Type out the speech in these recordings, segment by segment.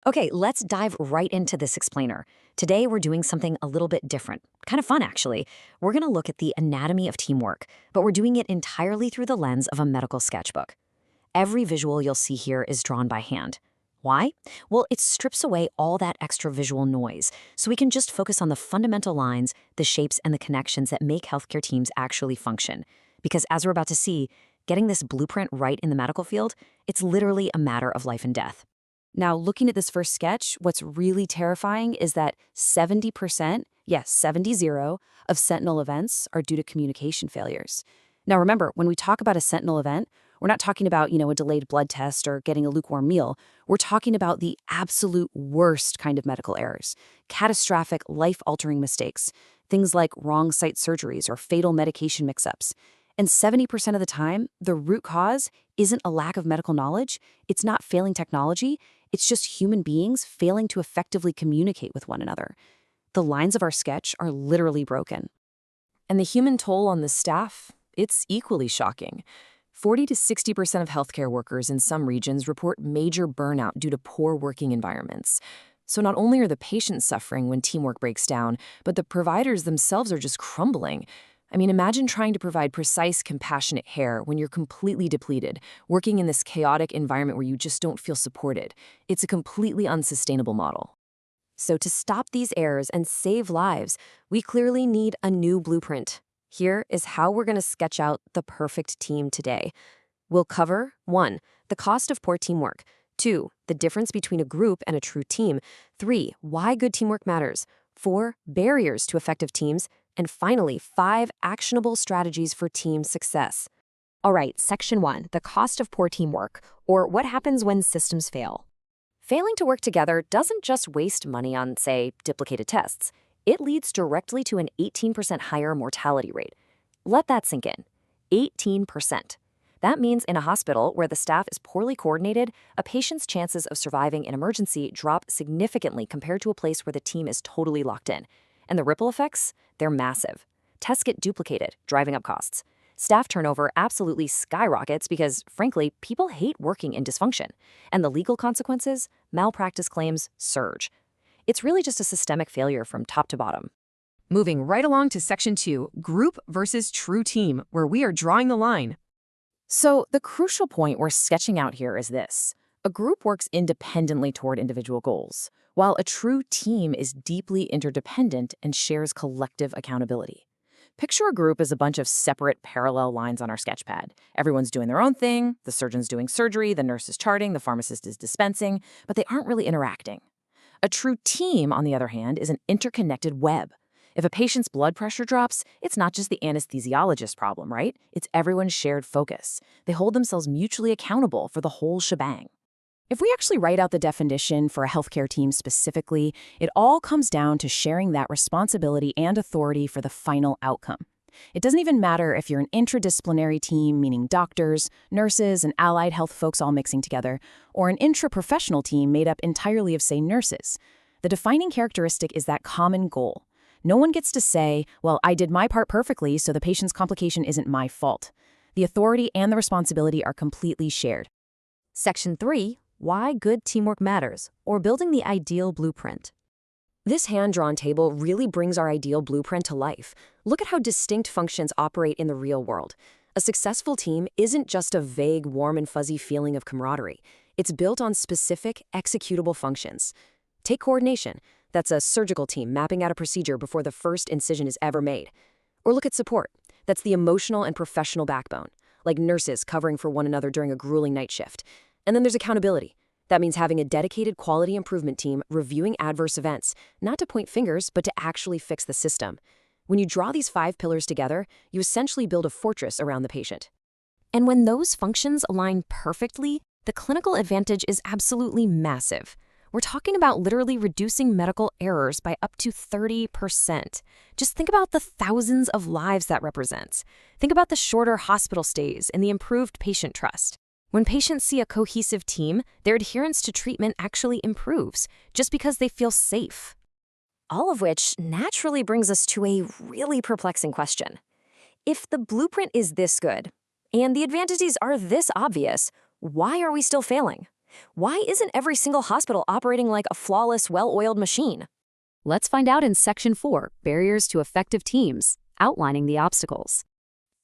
Okay, let's dive right into this explainer. Today, we're doing something a little bit different. Kind of fun, actually. We're going to look at the anatomy of teamwork, but we're doing it entirely through the lens of a medical sketchbook. Every visual you'll see here is drawn by hand. Why? Well, it strips away all that extra visual noise, so we can just focus on the fundamental lines, the shapes, and the connections that make healthcare teams actually function. Because as we're about to see, getting this blueprint right in the medical field, it's literally a matter of life and death. Now, looking at this first sketch, what's really terrifying is that 70%, yes, 70, of sentinel events are due to communication failures. Now, remember, when we talk about a sentinel event, we're not talking about, a delayed blood test or getting a lukewarm meal. We're talking about the absolute worst kind of medical errors, catastrophic, life-altering mistakes, things like wrong site surgeries or fatal medication mix-ups. And 70% of the time, the root cause isn't a lack of medical knowledge, it's not failing technology, it's just human beings failing to effectively communicate with one another. The lines of our sketch are literally broken. And the human toll on the staff? It's equally shocking. 40 to 60% of healthcare workers in some regions report major burnout due to poor working environments. So not only are the patients suffering when teamwork breaks down, but the providers themselves are just crumbling. I mean, imagine trying to provide precise, compassionate care when you're completely depleted, working in this chaotic environment where you just don't feel supported. It's a completely unsustainable model. So to stop these errors and save lives, we clearly need a new blueprint. Here is how we're going to sketch out the perfect team today. We'll cover 1. The cost of poor teamwork. 2. The difference between a group and a true team. 3. Why good teamwork matters. 4. Barriers to effective teams. And finally, 5 actionable strategies for team success. All right, Section 1, the cost of poor teamwork, or what happens when systems fail. Failing to work together doesn't just waste money on, say, duplicated tests. It leads directly to an 18% higher mortality rate. Let that sink in. 18%. That means in a hospital where the staff is poorly coordinated, a patient's chances of surviving an emergency drop significantly compared to a place where the team is totally locked in. And the ripple effects? They're massive. Tests get duplicated, driving up costs. Staff turnover absolutely skyrockets because, frankly, people hate working in dysfunction. And the legal consequences? Malpractice claims surge. It's really just a systemic failure from top to bottom. Moving right along to Section 2, Group versus True Team, where we are drawing the line. So the crucial point we're sketching out here is this. A group works independently toward individual goals, while a true team is deeply interdependent and shares collective accountability. Picture a group as a bunch of separate parallel lines on our sketchpad. Everyone's doing their own thing, the surgeon's doing surgery, the nurse is charting, the pharmacist is dispensing, but they aren't really interacting. A true team, on the other hand, is an interconnected web. If a patient's blood pressure drops, it's not just the anesthesiologist's problem, right? It's everyone's shared focus. They hold themselves mutually accountable for the whole shebang. If we actually write out the definition for a healthcare team specifically, it all comes down to sharing that responsibility and authority for the final outcome. It doesn't even matter if you're an interdisciplinary team, meaning doctors, nurses, and allied health folks all mixing together, or an intraprofessional team made up entirely of, say, nurses. The defining characteristic is that common goal. No one gets to say, well, I did my part perfectly, so the patient's complication isn't my fault. The authority and the responsibility are completely shared. Section 3, why good teamwork matters, or building the ideal blueprint. This hand-drawn table really brings our ideal blueprint to life. Look at how distinct functions operate in the real world. A successful team isn't just a vague, warm and fuzzy feeling of camaraderie. It's built on specific, executable functions. Take coordination. That's a surgical team mapping out a procedure before the first incision is ever made. Or look at support. That's the emotional and professional backbone, like nurses covering for one another during a grueling night shift. And then there's accountability. That means having a dedicated quality improvement team reviewing adverse events, not to point fingers, but to actually fix the system. When you draw these 5 pillars together, you essentially build a fortress around the patient. And when those functions align perfectly, the clinical advantage is absolutely massive. We're talking about literally reducing medical errors by up to 30%. Just think about the thousands of lives that represents. Think about the shorter hospital stays and the improved patient trust. When patients see a cohesive team, their adherence to treatment actually improves, just because they feel safe. All of which naturally brings us to a really perplexing question. If the blueprint is this good, and the advantages are this obvious, why are we still failing? Why isn't every single hospital operating like a flawless, well-oiled machine? Let's find out in Section 4, Barriers to Effective Teams, outlining the obstacles.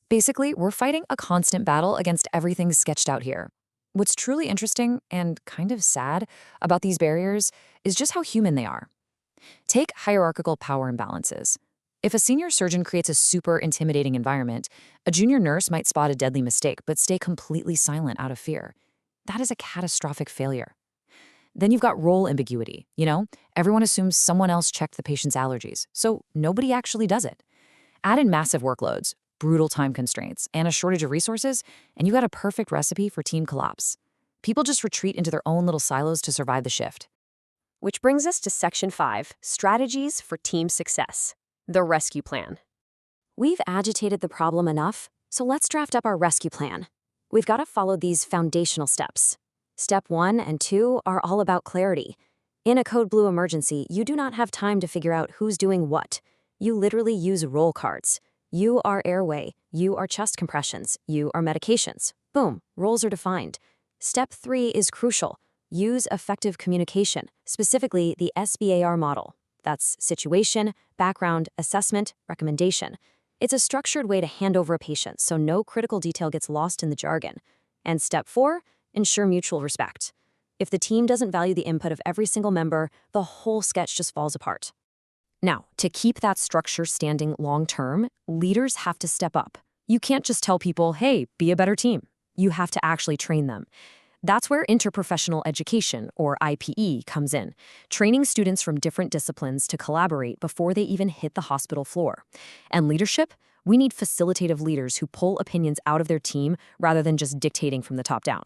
Basically, we're fighting a constant battle against everything sketched out here. What's truly interesting and kind of sad about these barriers is just how human they are. Take hierarchical power imbalances. If a senior surgeon creates a super intimidating environment, a junior nurse might spot a deadly mistake but stay completely silent out of fear. That is a catastrophic failure. Then you've got role ambiguity. Everyone assumes someone else checked the patient's allergies, so nobody actually does it. Add in massive workloads, brutal time constraints, and a shortage of resources, and you got a perfect recipe for team collapse. People just retreat into their own little silos to survive the shift. Which brings us to Section 5, Strategies for Team Success, the Rescue Plan. We've agitated the problem enough, so let's draft up our rescue plan. We've got to follow these foundational steps. Step 1 and 2 are all about clarity. In a Code Blue emergency, you do not have time to figure out who's doing what. You literally use roll cards. You are airway, you are chest compressions, you are medications. Boom, roles are defined. Step 3 is crucial. Use effective communication, specifically the SBAR model. That's situation, background, assessment, recommendation. It's a structured way to hand over a patient so no critical detail gets lost in the jargon. And step 4, ensure mutual respect. If the team doesn't value the input of every single member, the whole sketch just falls apart. Now, to keep that structure standing long-term, leaders have to step up. You can't just tell people, hey, be a better team. You have to actually train them. That's where interprofessional education, or IPE, comes in, training students from different disciplines to collaborate before they even hit the hospital floor. And leadership? We need facilitative leaders who pull opinions out of their team rather than just dictating from the top down.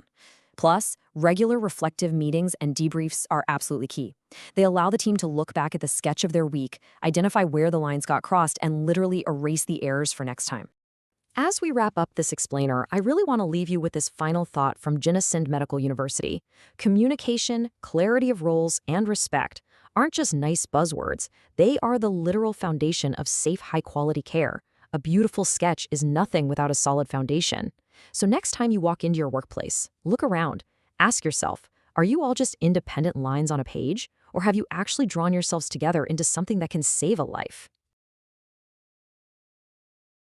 Plus, regular reflective meetings and debriefs are absolutely key. They allow the team to look back at the sketch of their week, identify where the lines got crossed, and literally erase the errors for next time. As we wrap up this explainer, I really want to leave you with this final thought from Jinnah Sind Medical University. Communication, clarity of roles, and respect aren't just nice buzzwords. They are the literal foundation of safe, high-quality care. A beautiful sketch is nothing without a solid foundation. So next time you walk into your workplace, look around. Ask yourself, are you all just independent lines on a page? Or have you actually drawn yourselves together into something that can save a life?